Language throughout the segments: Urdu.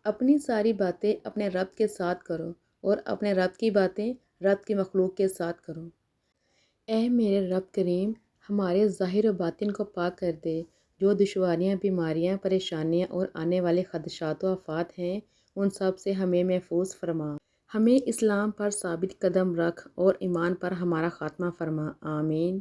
اپنی ساری باتیں اپنے رب کے ساتھ کرو اور اپنے رب کی باتیں رب کی مخلوق کے ساتھ کرو۔ اے میرے رب کریم، ہمارے ظاہر و باطن کو پاک کر دے۔ جو دشواریاں، بیماریاں، پریشانیاں اور آنے والے خدشات و آفات ہیں، ان سب سے ہمیں محفوظ فرما۔ ہمیں اسلام پر ثابت قدم رکھ اور ایمان پر ہمارا خاتمہ فرما، آمین۔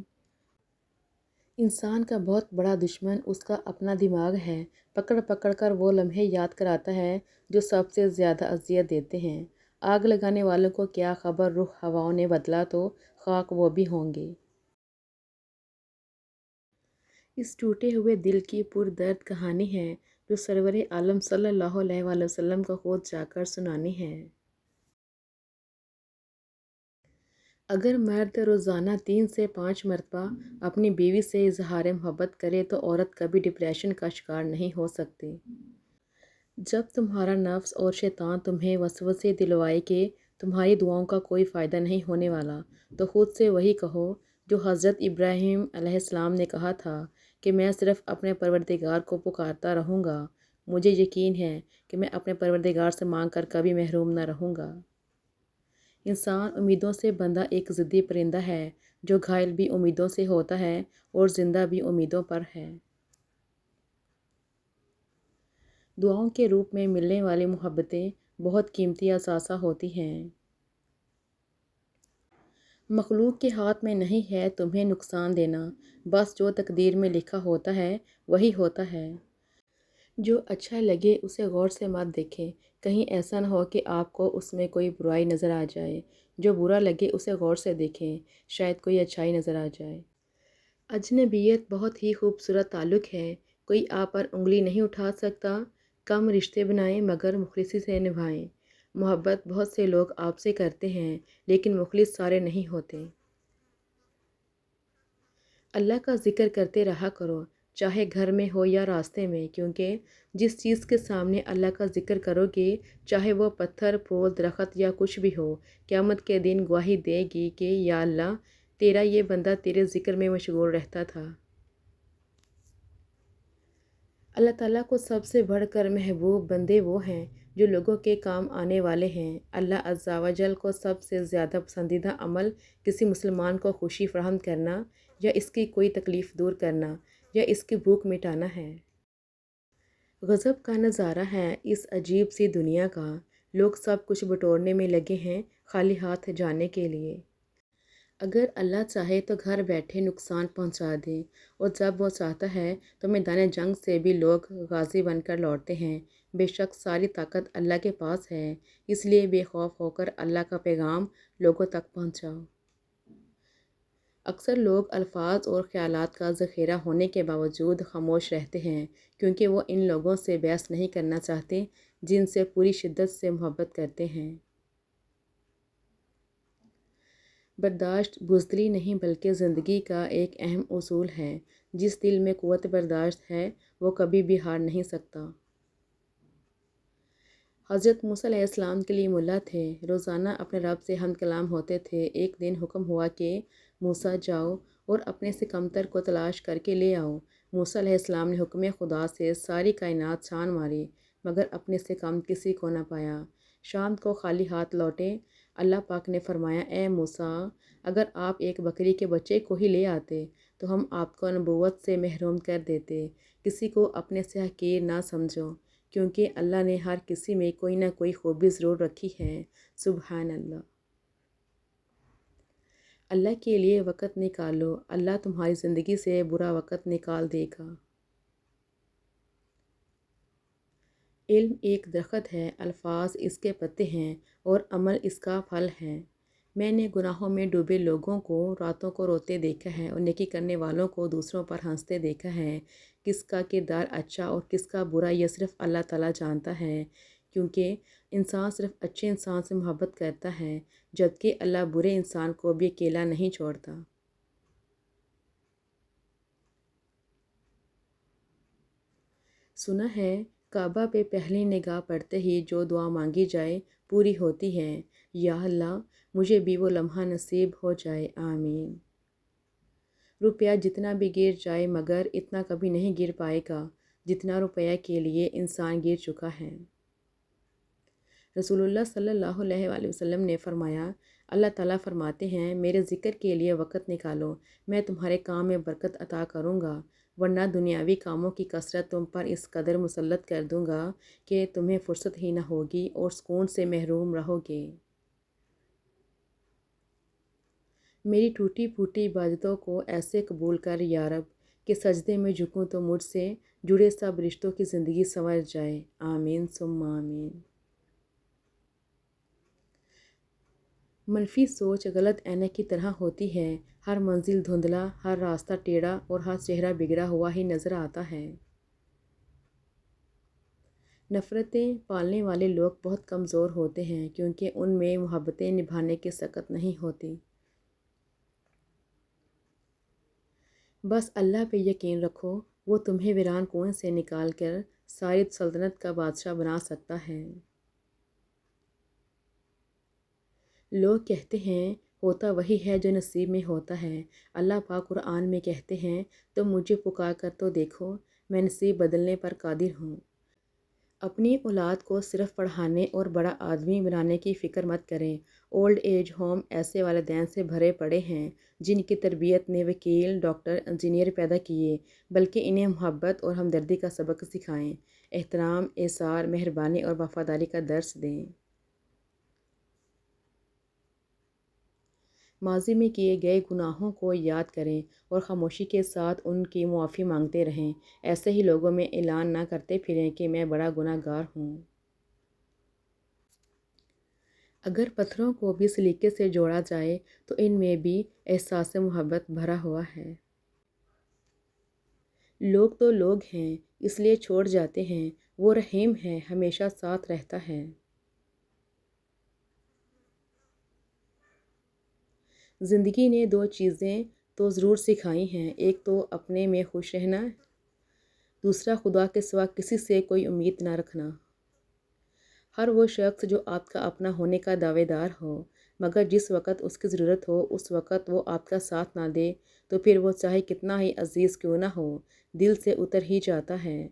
انسان کا بہت بڑا دشمن اس کا اپنا دماغ ہے۔ پکڑ پکڑ کر وہ لمحے یاد کراتا ہے جو سب سے زیادہ اذیت دیتے ہیں۔ آگ لگانے والوں کو کیا خبر، رخ ہواؤں نے بدلا تو خاک وہ بھی ہوں گے۔ اس ٹوٹے ہوئے دل کی پردرد کہانی ہے جو سرور عالم صلی اللہ علیہ وآلہ وسلم کو خود جا کر سنانی ہے۔ اگر مرد روزانہ 3 سے 5 مرتبہ اپنی بیوی سے اظہار محبت کرے تو عورت کبھی ڈپریشن کا شکار نہیں ہو سکتی۔ جب تمہارا نفس اور شیطان تمہیں وسوسے دلوائے کہ تمہاری دعاؤں کا کوئی فائدہ نہیں ہونے والا، تو خود سے وہی کہو جو حضرت ابراہیم علیہ السلام نے کہا تھا کہ میں صرف اپنے پروردگار کو پکارتا رہوں گا، مجھے یقین ہے کہ میں اپنے پروردگار سے مانگ کر کبھی محروم نہ رہوں گا۔ انسان امیدوں سے بندھا ایک ضدی پرندہ ہے جو گھائل بھی امیدوں سے ہوتا ہے اور زندہ بھی امیدوں پر ہے۔ دعاؤں کے روپ میں ملنے والی محبتیں بہت قیمتی اثاثہ ہوتی ہیں۔ مخلوق کے ہاتھ میں نہیں ہے تمہیں نقصان دینا، بس جو تقدیر میں لکھا ہوتا ہے وہی ہوتا ہے۔ جو اچھا لگے اسے غور سے مت دیکھیں، کہیں ایسا نہ ہو کہ آپ کو اس میں کوئی برائی نظر آ جائے۔ جو برا لگے اسے غور سے دیکھیں، شاید کوئی اچھائی نظر آ جائے۔ اجنبیت بہت ہی خوبصورت تعلق ہے، کوئی آپ پر انگلی نہیں اٹھا سکتا۔ کم رشتے بنائیں مگر مخلصی سے نبھائیں۔ محبت بہت سے لوگ آپ سے کرتے ہیں لیکن مخلص سارے نہیں ہوتے۔ اللہ کا ذکر کرتے رہا کرو، چاہے گھر میں ہو یا راستے میں، کیونکہ جس چیز کے سامنے اللہ کا ذکر کرو گے، چاہے وہ پتھر، پھول، درخت یا کچھ بھی ہو، قیامت کے دن گواہی دے گی کہ یا اللہ، تیرا یہ بندہ تیرے ذکر میں مشغول رہتا تھا۔ اللہ تعالیٰ کو سب سے بڑھ کر محبوب بندے وہ ہیں جو لوگوں کے کام آنے والے ہیں۔ اللہ عز و جل کو سب سے زیادہ پسندیدہ عمل کسی مسلمان کو خوشی فراہم کرنا یا اس کی کوئی تکلیف دور کرنا یا اس کی بھوک مٹانا ہے۔ غضب کا نظارہ ہے اس عجیب سی دنیا کا، لوگ سب کچھ بٹورنے میں لگے ہیں خالی ہاتھ جانے کے لیے۔ اگر اللہ چاہے تو گھر بیٹھے نقصان پہنچا دے، اور جب وہ چاہتا ہے تو میدان جنگ سے بھی لوگ غازی بن کر لوٹتے ہیں۔ بے شک ساری طاقت اللہ کے پاس ہے، اس لیے بے خوف ہو کر اللہ کا پیغام لوگوں تک پہنچاؤ۔ اکثر لوگ الفاظ اور خیالات کا ذخیرہ ہونے کے باوجود خاموش رہتے ہیں کیونکہ وہ ان لوگوں سے بحث نہیں کرنا چاہتے جن سے پوری شدت سے محبت کرتے ہیں۔ برداشت بزدلی نہیں بلکہ زندگی کا ایک اہم اصول ہے۔ جس دل میں قوت برداشت ہے وہ کبھی بھی ہار نہیں سکتا۔ حضرت موسیٰ علیہ السلام کلیم تھے، روزانہ اپنے رب سے ہم کلام ہوتے تھے۔ ایک دن حکم ہوا کہ موسیٰ جاؤ اور اپنے سے کمتر کو تلاش کر کے لے آؤ۔ موسیٰ علیہ السلام نے حکم خدا سے ساری کائنات چھان ماری مگر اپنے سے کم کسی کو نہ پایا۔ شام کو خالی ہاتھ لوٹے۔ اللہ پاک نے فرمایا، اے موسیٰ، اگر آپ ایک بکری کے بچے کو ہی لے آتے تو ہم آپ کو نبوت سے محروم کر دیتے۔ کسی کو اپنے سے حقیر نہ سمجھو، کیونکہ اللہ نے ہر کسی میں کوئی نہ کوئی خوبی ضرور رکھی ہے۔ سبحان اللہ۔ اللہ کے لیے وقت نکالو، اللہ تمہاری زندگی سے برا وقت نکال دے گا۔ علم ایک درخت ہے، الفاظ اس کے پتے ہیں اور عمل اس کا پھل ہے۔ میں نے گناہوں میں ڈوبے لوگوں کو راتوں کو روتے دیکھا ہے اور نیکی کرنے والوں کو دوسروں پر ہنستے دیکھا ہے۔ کس کا کردار اچھا اور کس کا برا یہ صرف اللہ تعالیٰ جانتا ہے، کیونکہ انسان صرف اچھے انسان سے محبت کرتا ہے جبکہ اللہ برے انسان کو بھی اکیلا نہیں چھوڑتا۔ سنا ہے کعبہ پہ پہلی نگاہ پڑتے ہی جو دعا مانگی جائے پوری ہوتی ہے۔ یا اللہ، مجھے بھی وہ لمحہ نصیب ہو جائے، آمین۔ روپیہ جتنا بھی گر جائے مگر اتنا کبھی نہیں گر پائے گا جتنا روپیہ کے لیے انسان گر چکا ہے۔ رسول اللہ صلی اللہ علیہ وآلہ وسلم نے فرمایا، اللہ تعالیٰ فرماتے ہیں، میرے ذکر کے لیے وقت نکالو، میں تمہارے کام میں برکت عطا کروں گا، ورنہ دنیاوی کاموں کی کثرت تم پر اس قدر مسلط کر دوں گا کہ تمہیں فرصت ہی نہ ہوگی اور سکون سے محروم رہو گے۔ میری ٹوٹی پھوٹی عبادتوں کو ایسے قبول کر یا رب کہ سجدے میں جھکوں تو مجھ سے جڑے سب رشتوں کی زندگی سنور جائے، آمین ثم آمین۔ منفی سوچ غلط عینک کی طرح ہوتی ہے، ہر منزل دھندلا، ہر راستہ ٹیڑھا اور ہر چہرہ بگڑا ہوا ہی نظر آتا ہے۔ نفرتیں پالنے والے لوگ بہت کمزور ہوتے ہیں کیونکہ ان میں محبتیں نبھانے کی سکت نہیں ہوتی۔ بس اللہ پہ یقین رکھو، وہ تمہیں ویران کنویں سے نکال کر ساری سلطنت کا بادشاہ بنا سکتا ہے۔ لوگ کہتے ہیں ہوتا وہی ہے جو نصیب میں ہوتا ہے۔ اللہ پاک قرآن میں کہتے ہیں، تم مجھے پکار کر تو دیکھو، میں نصیب بدلنے پر قادر ہوں۔ اپنی اولاد کو صرف پڑھانے اور بڑا آدمی بنانے کی فکر مت کریں۔ اولڈ ایج ہوم ایسے والدین سے بھرے پڑے ہیں جن کی تربیت نے وکیل، ڈاکٹر، انجینئر پیدا کیے، بلکہ انہیں محبت اور ہمدردی کا سبق سکھائیں، احترام، ایثار، مہربانی اور وفاداری کا درس دیں۔ ماضی میں کیے گئے گناہوں کو یاد کریں اور خاموشی کے ساتھ ان کی معافی مانگتے رہیں۔ ایسے ہی لوگوں میں اعلان نہ کرتے پھریں کہ میں بڑا گناہ گار ہوں۔ اگر پتھروں کو بھی سلیقے سے جوڑا جائے تو ان میں بھی احساس محبت بھرا ہوا ہے۔ لوگ تو لوگ ہیں، اس لیے چھوڑ جاتے ہیں، وہ رحیم ہے، ہمیشہ ساتھ رہتا ہے۔ زندگی نے دو چیزیں تو ضرور سکھائی ہیں، ایک تو اپنے میں خوش رہنا، دوسرا خدا کے سوا کسی سے کوئی امید نہ رکھنا۔ ہر وہ شخص جو آپ کا اپنا ہونے کا دعوے دار ہو، مگر جس وقت اس کی ضرورت ہو اس وقت وہ آپ کا ساتھ نہ دے تو پھر وہ چاہے کتنا ہی عزیز کیوں نہ ہو، دل سے اتر ہی جاتا ہے۔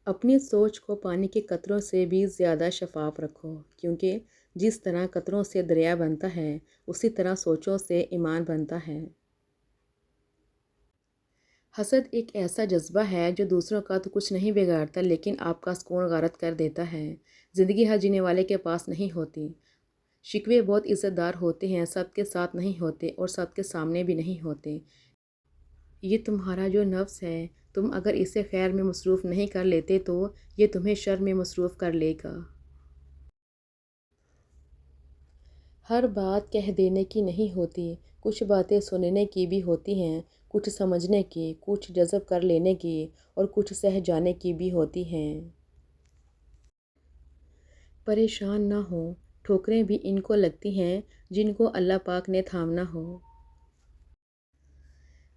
اپنی سوچ کو پانی کے قطروں سے بھی زیادہ شفاف رکھو، کیونکہ جس طرح قطروں سے دریا بنتا ہے اسی طرح سوچوں سے ایمان بنتا ہے۔ حسد ایک ایسا جذبہ ہے جو دوسروں کا تو کچھ نہیں بگاڑتا لیکن آپ کا سکون غارت کر دیتا ہے۔ زندگی ہر جینے والے کے پاس نہیں ہوتی۔ شکوے بہت عزت دار ہوتے ہیں، سب کے ساتھ نہیں ہوتے اور سب کے سامنے بھی نہیں ہوتے۔ یہ تمہارا جو نفس ہے، تم اگر اسے خیر میں مصروف نہیں کر لیتے تو یہ تمہیں شر میں مصروف کر لے گا۔ ہر بات کہہ دینے کی نہیں ہوتی، کچھ باتیں سننے کی بھی ہوتی ہیں، کچھ سمجھنے کی، کچھ جذب کر لینے کی اور کچھ سہ جانے کی بھی ہوتی ہیں۔ پریشان نہ ہو، ٹھوکریں بھی ان کو لگتی ہیں جن کو اللہ پاک نے تھامنا ہو۔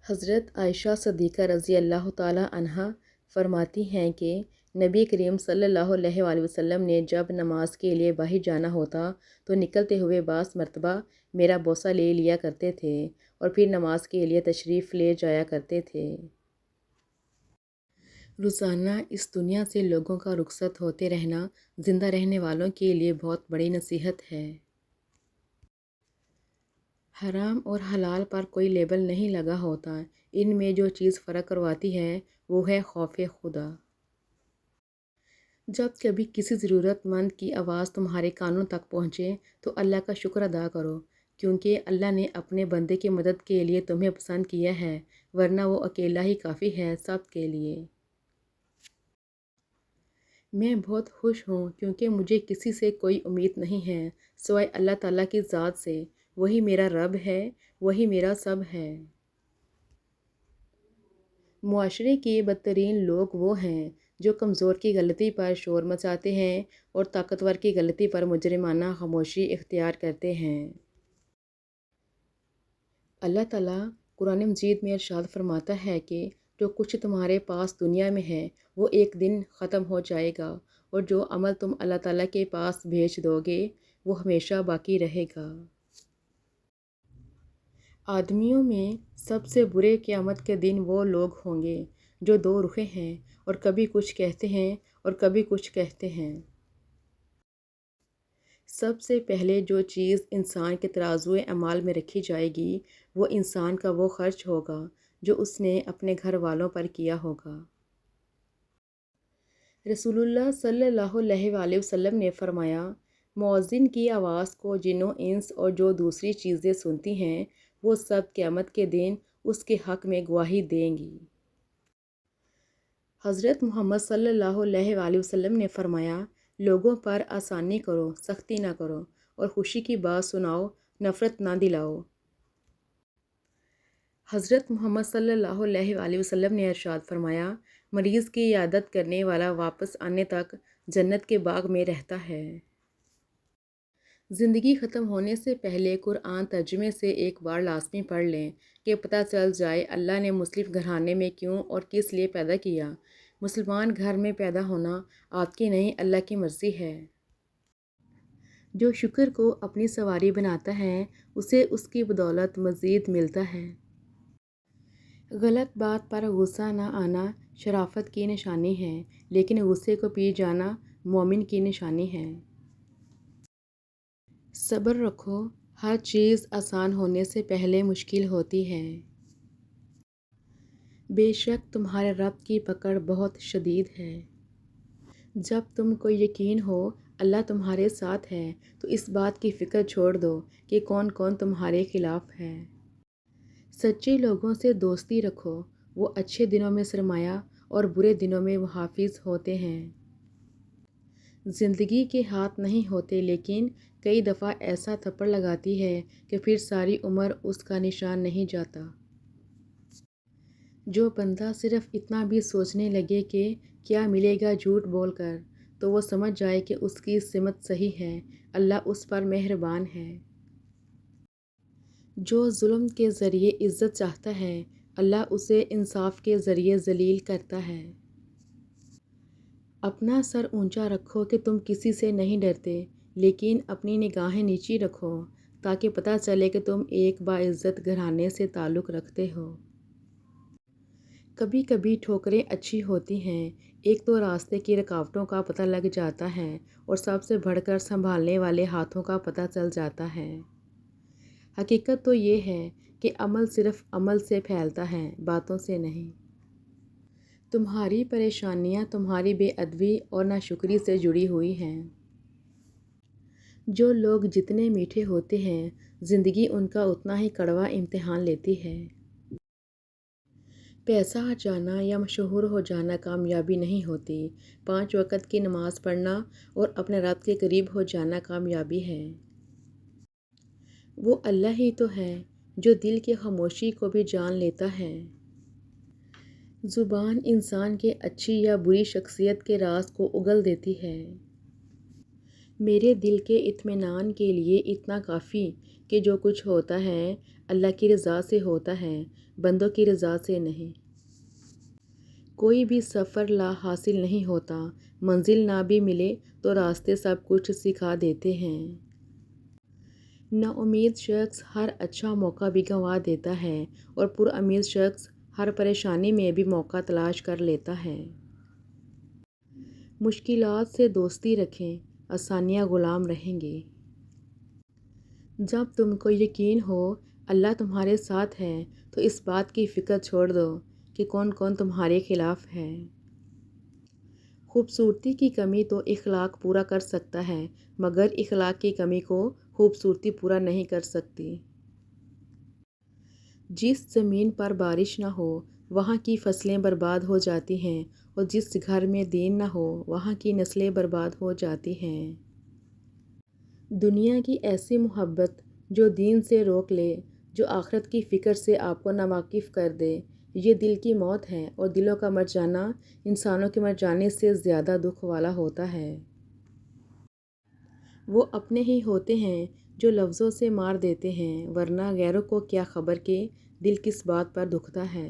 حضرت عائشہ صدیقہ رضی اللہ تعالیٰ عنہا فرماتی ہیں کہ نبی کریم صلی اللہ علیہ وآلہ وسلم نے جب نماز کے لیے باہر جانا ہوتا تو نکلتے ہوئے بعض مرتبہ میرا بوسہ لے لیا کرتے تھے اور پھر نماز کے لیے تشریف لے جایا کرتے تھے۔ روزانہ اس دنیا سے لوگوں کا رخصت ہوتے رہنا زندہ رہنے والوں کے لیے بہت بڑی نصیحت ہے۔ حرام اور حلال پر کوئی لیبل نہیں لگا ہوتا، ان میں جو چیز فرق کرواتی ہے وہ ہے خوف خدا۔ جب کبھی کسی ضرورت مند کی آواز تمہارے کانوں تک پہنچے تو اللہ کا شکر ادا کرو، کیونکہ اللہ نے اپنے بندے کی مدد کے لیے تمہیں پسند کیا ہے، ورنہ وہ اکیلا ہی کافی ہے سب کے لیے۔ میں بہت خوش ہوں کیونکہ مجھے کسی سے کوئی امید نہیں ہے سوائے اللہ تعالیٰ کی ذات سے، وہی میرا رب ہے، وہی میرا سب ہے۔ معاشرے کے بدترین لوگ وہ ہیں جو کمزور کی غلطی پر شور مچاتے ہیں اور طاقتور کی غلطی پر مجرمانہ خاموشی اختیار کرتے ہیں۔ اللہ تعالیٰ قرآن مجید میں ارشاد فرماتا ہے کہ جو کچھ تمہارے پاس دنیا میں ہے وہ ایک دن ختم ہو جائے گا اور جو عمل تم اللہ تعالیٰ کے پاس بھیج دو گے وہ ہمیشہ باقی رہے گا۔ آدمیوں میں سب سے برے قیامت کے دن وہ لوگ ہوں گے جو دو رخیں ہیں اور کبھی کچھ کہتے ہیں اور کبھی کچھ کہتے ہیں۔ سب سے پہلے جو چیز انسان کے ترازو اعمال میں رکھی جائے گی وہ انسان کا وہ خرچ ہوگا جو اس نے اپنے گھر والوں پر کیا ہوگا۔ رسول اللہ صلی اللہ علیہ وآلہ وسلم نے فرمایا، مؤذن کی آواز کو جن و انس اور جو دوسری چیزیں سنتی ہیں وہ سب قیامت کے دن اس کے حق میں گواہی دیں گی۔ حضرت محمد صلی اللہ علیہ وآلہ وسلم نے فرمایا، لوگوں پر آسانی کرو، سختی نہ کرو، اور خوشی کی بات سناؤ، نفرت نہ دلاؤ۔ حضرت محمد صلی اللہ علیہ وآلہ وسلم نے ارشاد فرمایا، مریض کی عیادت کرنے والا واپس آنے تک جنت کے باغ میں رہتا ہے۔ زندگی ختم ہونے سے پہلے قرآن ترجمے سے ایک بار لازمی پڑھ لیں کہ پتہ چل جائے اللہ نے مسلم گھرانے میں کیوں اور کس لیے پیدا کیا۔ مسلمان گھر میں پیدا ہونا آپ کی نہیں، اللہ کی مرضی ہے۔ جو شکر کو اپنی سواری بناتا ہے اسے اس کی بدولت مزید ملتا ہے۔ غلط بات پر غصہ نہ آنا شرافت کی نشانی ہے، لیکن غصے کو پی جانا مومن کی نشانی ہے۔ صبر رکھو، ہر چیز آسان ہونے سے پہلے مشکل ہوتی ہے۔ بے شک تمہارے رب کی پکڑ بہت شدید ہے۔ جب تم کو یقین ہو اللہ تمہارے ساتھ ہے تو اس بات کی فکر چھوڑ دو کہ کون کون تمہارے خلاف ہے۔ سچے لوگوں سے دوستی رکھو، وہ اچھے دنوں میں سرمایہ اور برے دنوں میں محافظ ہوتے ہیں۔ زندگی کے ہاتھ نہیں ہوتے، لیکن کئی دفعہ ایسا تھپڑ لگاتی ہے کہ پھر ساری عمر اس کا نشان نہیں جاتا۔ جو بندہ صرف اتنا بھی سوچنے لگے کہ کیا ملے گا جھوٹ بول کر، تو وہ سمجھ جائے کہ اس کی سمت صحیح ہے، اللہ اس پر مہربان ہے۔ جو ظلم کے ذریعے عزت چاہتا ہے اللہ اسے انصاف کے ذریعے ذلیل کرتا ہے۔ اپنا سر اونچا رکھو کہ تم کسی سے نہیں ڈرتے، لیکن اپنی نگاہیں نیچی رکھو تاکہ پتہ چلے کہ تم ایک باعزت گھرانے سے تعلق رکھتے ہو۔ کبھی کبھی ٹھوکریں اچھی ہوتی ہیں، ایک تو راستے کی رکاوٹوں کا پتہ لگ جاتا ہے اور سب سے بڑھ کر سنبھالنے والے ہاتھوں کا پتہ چل جاتا ہے۔ حقیقت تو یہ ہے کہ عمل صرف عمل سے پھیلتا ہے، باتوں سے نہیں۔ تمہاری پریشانیاں تمہاری بے ادبی اور ناشکری سے جڑی ہوئی ہیں۔ جو لوگ جتنے میٹھے ہوتے ہیں زندگی ان کا اتنا ہی کڑوا امتحان لیتی ہے۔ پیسہ آ جانا یا مشہور ہو جانا کامیابی نہیں ہوتی، 5 وقت کی نماز پڑھنا اور اپنے رب کے قریب ہو جانا کامیابی ہے۔ وہ اللہ ہی تو ہے جو دل کی خاموشی کو بھی جان لیتا ہے۔ زبان انسان کے اچھی یا بری شخصیت کے راز کو اگل دیتی ہے۔ میرے دل کے اطمینان کے لیے اتنا کافی کہ جو کچھ ہوتا ہے اللہ کی رضا سے ہوتا ہے، بندوں کی رضا سے نہیں۔ کوئی بھی سفر لا حاصل نہیں ہوتا، منزل نہ بھی ملے تو راستے سب کچھ سکھا دیتے ہیں۔ نا امید شخص ہر اچھا موقع بھی گنوا دیتا ہے اور پر امید شخص ہر پریشانی میں بھی موقع تلاش کر لیتا ہے۔ مشکلات سے دوستی رکھیں، آسانیاں غلام رہیں گے۔ جب تم کو یقین ہو اللہ تمہارے ساتھ ہے تو اس بات کی فکر چھوڑ دو کہ کون کون تمہارے خلاف ہے۔ خوبصورتی کی کمی تو اخلاق پورا کر سکتا ہے، مگر اخلاق کی کمی کو خوبصورتی پورا نہیں کر سکتی۔ جس زمین پر بارش نہ ہو وہاں کی فصلیں برباد ہو جاتی ہیں، اور جس گھر میں دین نہ ہو وہاں کی نسلیں برباد ہو جاتی ہیں۔ دنیا کی ایسی محبت جو دین سے روک لے، جو آخرت کی فکر سے آپ کو ناواقف کر دے، یہ دل کی موت ہے، اور دلوں کا مر جانا انسانوں کے مر جانے سے زیادہ دکھ والا ہوتا ہے۔ وہ اپنے ہی ہوتے ہیں جو لفظوں سے مار دیتے ہیں، ورنہ غیروں کو کیا خبر کہ دل کس بات پر دکھتا ہے۔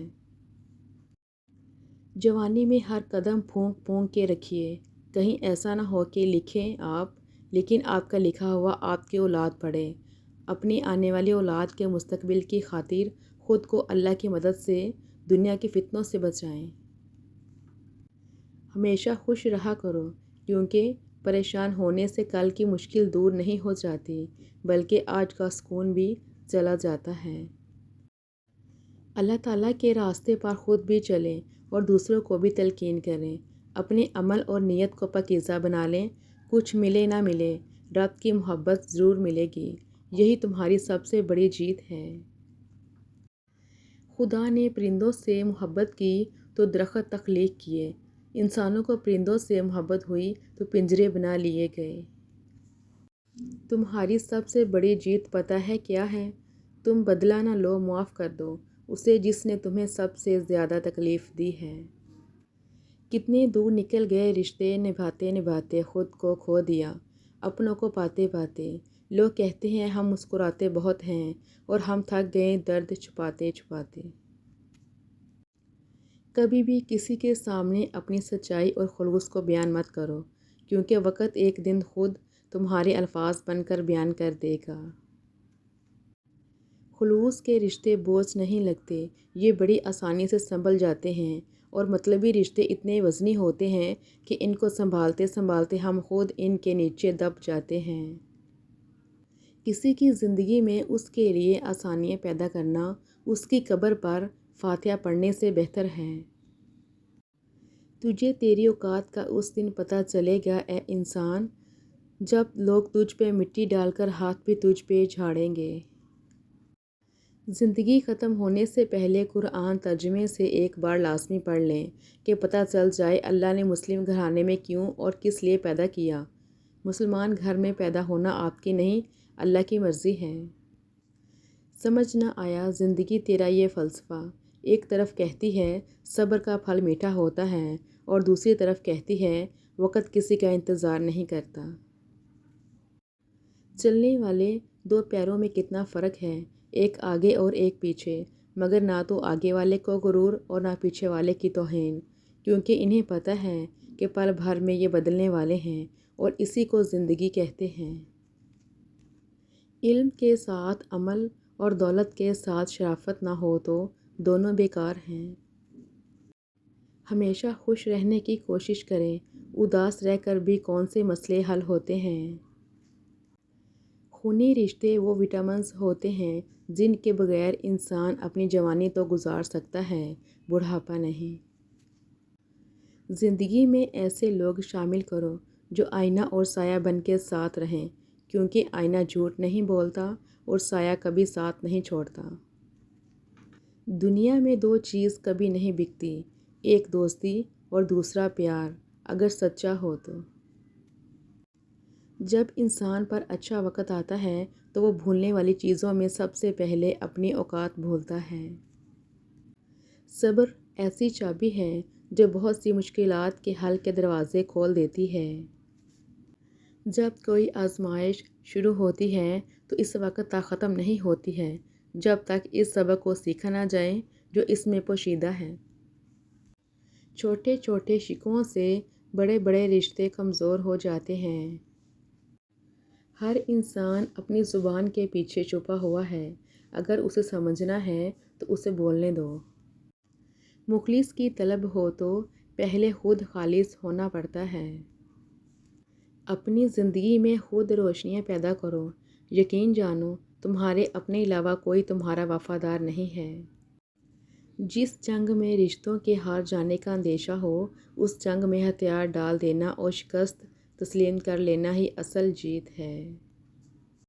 جوانی میں ہر قدم پھونک پھونک کے رکھیے، کہیں ایسا نہ ہو کہ لکھیں آپ لیکن آپ کا لکھا ہوا آپ کی اولاد پڑھے۔ اپنی آنے والی اولاد کے مستقبل کی خاطر خود کو اللہ کی مدد سے دنیا کے فتنوں سے بچائیں۔ ہمیشہ خوش رہا کرو، کیونکہ پریشان ہونے سے کل کی مشکل دور نہیں ہو جاتی، بلکہ آج کا سکون بھی چلا جاتا ہے۔ اللہ تعالیٰ کے راستے پر خود بھی چلیں اور دوسروں کو بھی تلقین کریں۔ اپنے عمل اور نیت کو پاکیزہ بنا لیں۔ کچھ ملے نہ ملے، رب کی محبت ضرور ملے گی، یہی تمہاری سب سے بڑی جیت ہے۔ خدا نے پرندوں سے محبت کی تو درخت تخلیق کیے، انسانوں کو پرندوں سے محبت ہوئی تو پنجرے بنا لیے گئے۔ تمہاری سب سے بڑی جیت پتہ ہے کیا ہے؟ تم بدلہ نہ لو، معاف کر دو اسے جس نے تمہیں سب سے زیادہ تکلیف دی ہے۔ کتنے دور نکل گئے رشتے، نبھاتے نبھاتے خود کو کھو دیا، اپنوں کو پاتے پاتے۔ لوگ کہتے ہیں ہم مسکراتے بہت ہیں اور ہم تھک گئے درد چھپاتے چھپاتے۔ کبھی بھی کسی کے سامنے اپنی سچائی اور خلوص کو بیان مت کرو، کیونکہ وقت ایک دن خود تمہارے الفاظ بن کر بیان کر دے گا۔ خلوص کے رشتے بوجھ نہیں لگتے، یہ بڑی آسانی سے سنبھل جاتے ہیں، اور مطلبی رشتے اتنے وزنی ہوتے ہیں کہ ان کو سنبھالتے سنبھالتے ہم خود ان کے نیچے دب جاتے ہیں۔ کسی کی زندگی میں اس کے لیے آسانیاں پیدا کرنا اس کی قبر پر فاتحہ پڑھنے سے بہتر ہے۔ تجھے تیری اوقات کا اس دن پتہ چلے گا اے انسان، جب لوگ تجھ پہ مٹی ڈال کر ہاتھ بھی تجھ پہ جھاڑیں گے۔ زندگی ختم ہونے سے پہلے قرآن ترجمے سے ایک بار لازمی پڑھ لیں کہ پتہ چل جائے اللہ نے مسلم گھرانے میں کیوں اور کس لیے پیدا کیا۔ مسلمان گھر میں پیدا ہونا آپ کی نہیں، اللہ کی مرضی ہے۔ سمجھ نہ آیا زندگی تیرا یہ فلسفہ، ایک طرف کہتی ہے صبر کا پھل میٹھا ہوتا ہے اور دوسری طرف کہتی ہے وقت کسی کا انتظار نہیں کرتا۔ چلنے والے دو پیروں میں کتنا فرق ہے، ایک آگے اور ایک پیچھے، مگر نہ تو آگے والے کو غرور اور نہ پیچھے والے کی توہین، کیونکہ انہیں پتہ ہے کہ پل بھر میں یہ بدلنے والے ہیں اور اسی کو زندگی کہتے ہیں۔ علم کے ساتھ عمل اور دولت کے ساتھ شرافت نہ ہو تو دونوں بیکار ہیں۔ ہمیشہ خوش رہنے کی کوشش کریں، اداس رہ کر بھی کون سے مسئلے حل ہوتے ہیں۔ خونی رشتے وہ وٹامنز ہوتے ہیں جن کے بغیر انسان اپنی جوانی تو گزار سکتا ہے، بڑھاپا نہیں۔ زندگی میں ایسے لوگ شامل کرو جو آئینہ اور سایہ بن کے ساتھ رہیں، کیونکہ آئینہ جھوٹ نہیں بولتا اور سایہ کبھی ساتھ نہیں چھوڑتا۔ دنیا میں دو چیز کبھی نہیں بکتی، ایک دوستی اور دوسرا پیار، اگر سچا ہو تو۔ جب انسان پر اچھا وقت آتا ہے تو وہ بھولنے والی چیزوں میں سب سے پہلے اپنی اوقات بھولتا ہے۔ صبر ایسی چابی ہے جو بہت سی مشکلات کے حل کے دروازے کھول دیتی ہے۔ جب کوئی آزمائش شروع ہوتی ہے تو اس وقت تک ختم نہیں ہوتی ہے جب تک اس سبق کو سیکھا نہ جائے جو اس میں پوشیدہ ہے۔ چھوٹے چھوٹے شکووں سے بڑے بڑے رشتے کمزور ہو جاتے ہیں۔ ہر انسان اپنی زبان کے پیچھے چھپا ہوا ہے، اگر اسے سمجھنا ہے تو اسے بولنے دو۔ مخلص کی طلب ہو تو پہلے خود خالص ہونا پڑتا ہے۔ اپنی زندگی میں خود روشنیاں پیدا کرو، یقین جانو تمہارے اپنے علاوہ کوئی تمہارا وفادار نہیں ہے۔ جس جنگ میں رشتوں کے ہار جانے کا اندیشہ ہو، اس جنگ میں ہتھیار ڈال دینا اور شکست تسلیم کر لینا ہی اصل جیت ہے۔